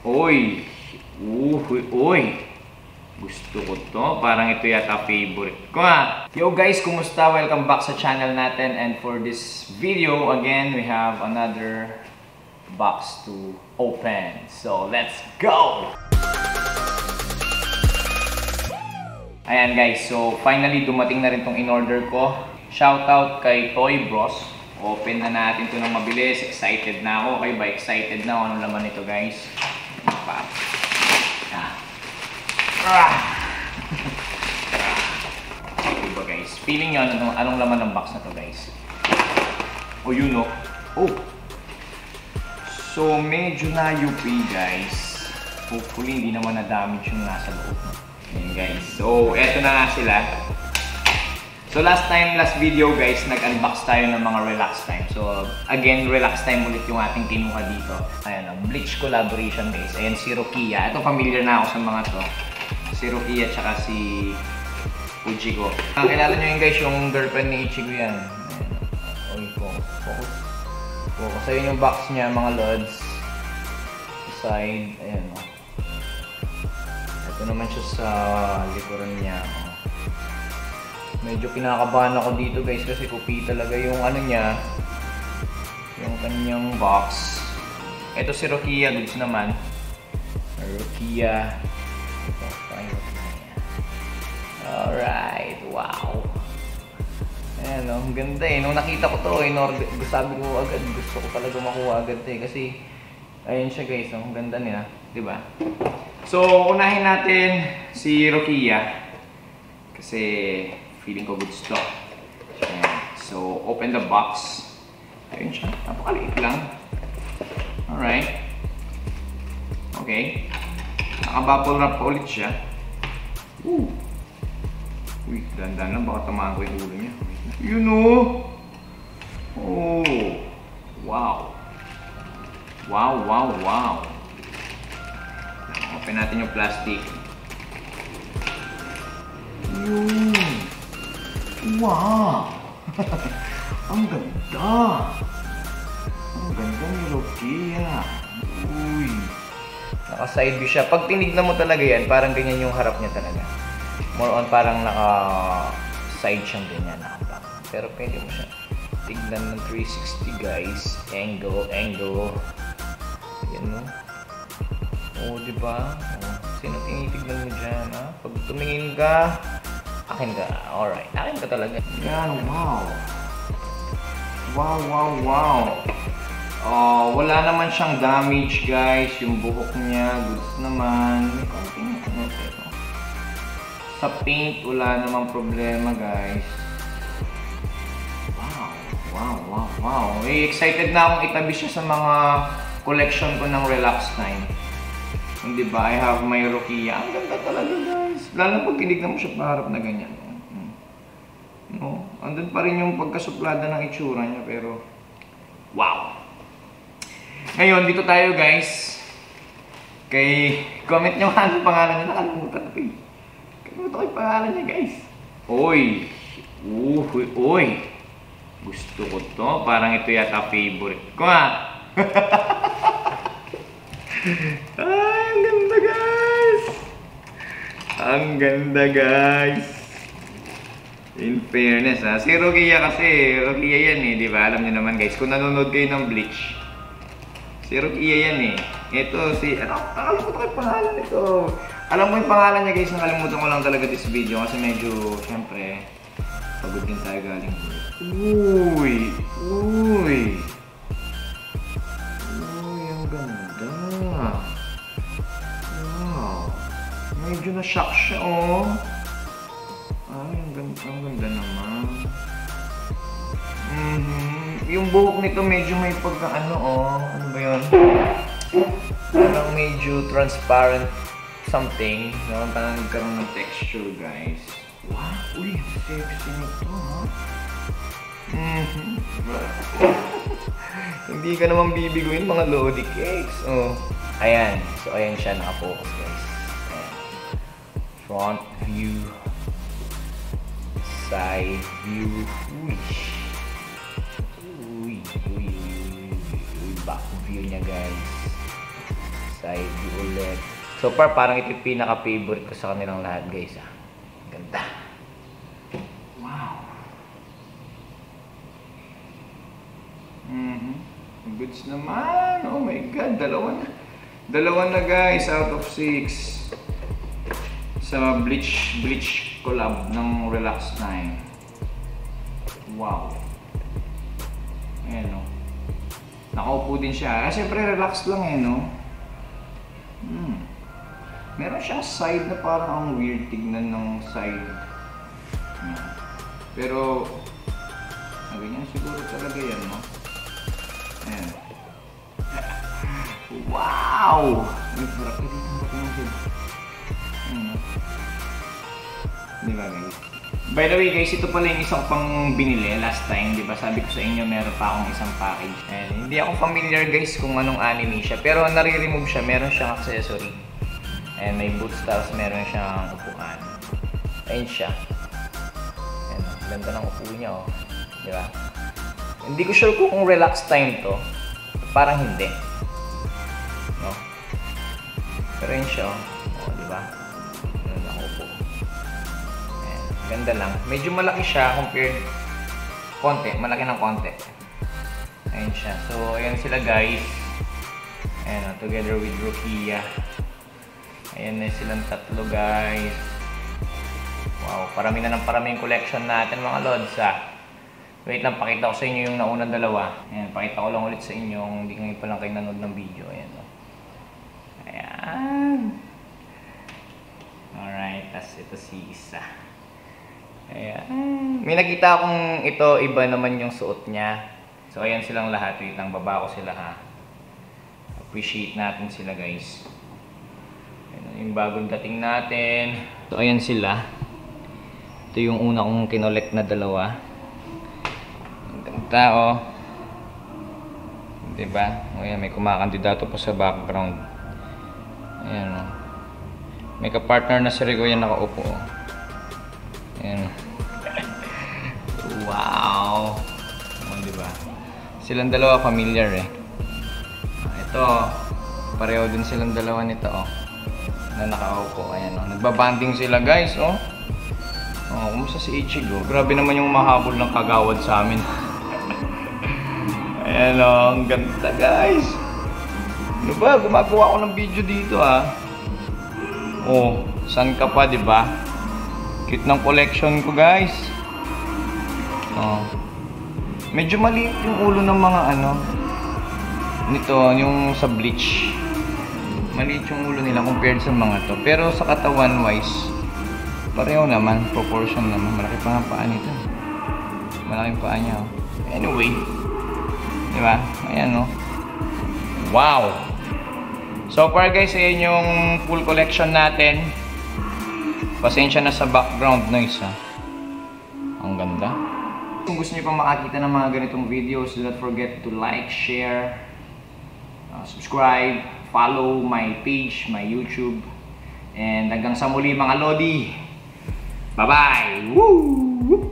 Uy! Uy! Gusto ko to. Parang ito yata favorite ko ha. Yo guys, kumusta? Welcome back sa channel natin. And for this video, again, we have another box to open. So, let's go! Ayan guys, so finally dumating na rin tong in-order ko. Shoutout kay Toy Bros. Open na natin to ng mabilis. Excited na ako. Kayo ba excited na? Ano laman nito guys? Diba guys? Feeling nyo anong laman ng box na to guys? O yun o. Oh! So medyo na-UP guys. Hopefully hindi naman na-damage yung nasa loob. Ayan guys. So eto na nga sila. So last video guys, nag-unbox tayo ng mga relax time. So again, relax time ulit yung ating kinuha dito. Ayan, Bleach collaboration guys. Ayan si Rokia. Ito familiar na ako sa mga to. Si Rokia tsaka si Ujiko. Kilala nyo yun guys, yung girlfriend ni Ichigo yan. Ayan. Focus. Ayun yung box niya mga lods. Sa side, ayan o. Ito naman siya sa likuran niya. Medyo kinakabahan ako dito guys kasi kopi talaga yung ano niya. Yung kanyang box. Ito si Rokia goods naman. Rokia. Alright, wow. Ayan o, ang ganda eh. Nung nakita ko to, sabi ko agad, gusto ko talaga makuha agad eh. Kasi, ayun siya guys, ang ganda niya. Diba? So, unahin natin si Rokia. Kasi, feeling ko goods to. Ayan. So, open the box. Ayun siya. Napakaliit lang. Alright. Okay. Naka-bubble wrap pa ulit siya. Woo! Uy, dandan lang. Baka tamaan ko yung ulo niya. You know? Oh! Wow! Wow! Open natin yung plastic. Yun! Wow! Ang ganda! Ang ganda ni Rokia. Uy! Naka-side view siya. Pag tinignan mo talaga yan, parang ganyan yung harap niya talaga. More on parang naka-side siyang ganyan. Pero pwede mo siya tignan ng 360 guys. Angle. Yan mo. Oo, diba? Sino tinitignan mo dyan, ha? Pag tumingin ka, akin ka. Alright, akin ka talaga. Yan, wow. Wow. Wala naman siyang damage, guys. Yung buhok niya, goods naman. May konting ano pero sa paint, wala namang problema, guys. Wow. Excited na akong itabi siya sa mga collection ko ng relax time. Hindi ba? I have my Rokia. Ang ganda talaga guys. Lalo pag tinignan mo siya paharap na ganyan. No? Andun pa rin yung pagkasuplada ng itsura niya pero wow! Ngayon, dito tayo guys. Comment nyo ano pangalan niya. Nakalimutan ko eh. Kalimutan ko yung pangalan niya guys. Uy! Gusto ko to. Parang ito yata favorite ko ha. Ay, ang ganda guys! Ang ganda guys! In fairness ha, si Rokia kasi, Rokia yan eh, di ba? Alam niyo naman guys, kung nanonood kayo ng Bleach, si Rokia yan eh. Ito si, nakalimutan ko yung pangalan nito. Alam mo yung pangalan niya guys, nakalimutan ko lang talaga this video kasi medyo, syempre, pagod din tayo galing. Uy, ang ganda. Wow. Medyo na-shock siya, oh. Ay, ang ganda naman. Yung buhok nito medyo may pagka-ano, oh. Ano ba yun? Parang medyo transparent something. Parang nagkaroon ng texture, guys. Wow, uy, sexy nito, ha? Hindi ka naman bibiguin mga Lodi cakes. Oh. Ayan. So, ayan siya. Naka-focus, guys. Ayan. Front view. Side view. Uy. Back view niya, guys. side view ulit. So far, parang ito yung pinaka-favorite ko sa kanilang lahat, guys. Ganda. Wow. Goods naman. Oh my God. Dalawa na guys out of 6. Sa Bleach collab ng Relax Time. Wow. Ayan o. Nakaupo din siya. Siyempre relax lang eh, no? Meron siya side na parang ang weird tignan ng side. Pero ganyan siguro talaga yan, no? Ayan. Wow! May sarap na dito ng side. Di ba guys? By the way guys, ito pala yung isang pang binili last time, di ba? Sabi ko sa inyo meron pa akong isang package. And hindi ako familiar guys kung anong anime siya, pero nare-remove siya, meron siyang accessory. And may boot styles, meron siyang upuan. Ayun siya. Ayan, ganda ng upo niya, oh. Di ba? Hindi ko sure kung relax time to. Parang hindi. No? Pero yun siya, oh. Oh, di ba? Ganun ang upo. Ayan, ganda lang. Medyo malaki siya compared konti. Malaki ng konti. Ayun siya. So, ayan sila guys. Ayan, together with Rukia. Ayan na silang tatlo guys. Wow, parami na ng parami yung collection natin mga lods Wait lang, pakita ko sa inyo yung naunang dalawa. Ayan, pakita ko lang ulit sa inyo kung hindi ngayon pa lang kayo nanood ng video. Ayan o. Ayan. Alright, tas ito si isa. Ayan. May nakita akong ito, iba naman yung suot niya. So ayan silang lahat. Wait lang, baba ko sila ha. Appreciate natin sila guys. Yung bagong dating natin. So ayan sila. Ito yung una kong kinolect na dalawa. Ang ganda oh. Diba? O ayan, may kumakandidato pa sa background. Ayan oh. May kapartner na si Rigo yan nakaupo oh. Ayan. Wow. O diba? Silang dalawa familiar eh. Ito pareho din silang dalawa nito oh. Na nakaupo. Ayan o. Nagbabanding sila guys o. Oh, kumusta si Ichigo? Grabe naman yung mahabol ng kagawad sa amin. Ayan o. Ang ganda guys. Ano ba? Gumagawa ako ng video dito ha. Oh. Saan ka pa diba? Cute ng collection ko guys. Oh. Medyo maliit yung ulo ng mga ano. Nito yung sa Bleach. Maliit yung ulo nila compared sa mga to. Pero sa katawan wise, pareho naman. Proportion naman. Malaki pa nga paa nito. Malaking paa niya. Oh. Anyway. Diba? Ayan o. Oh. Wow! So far guys, ayan yung full collection natin. Pasensya na sa background noise ha. Ang ganda. Kung gusto niyo pang makakita ng mga ganitong videos, do not forget to like, share, subscribe, follow my page, my YouTube. And hanggang sa muli mga Lodi. Bye-bye! Woo!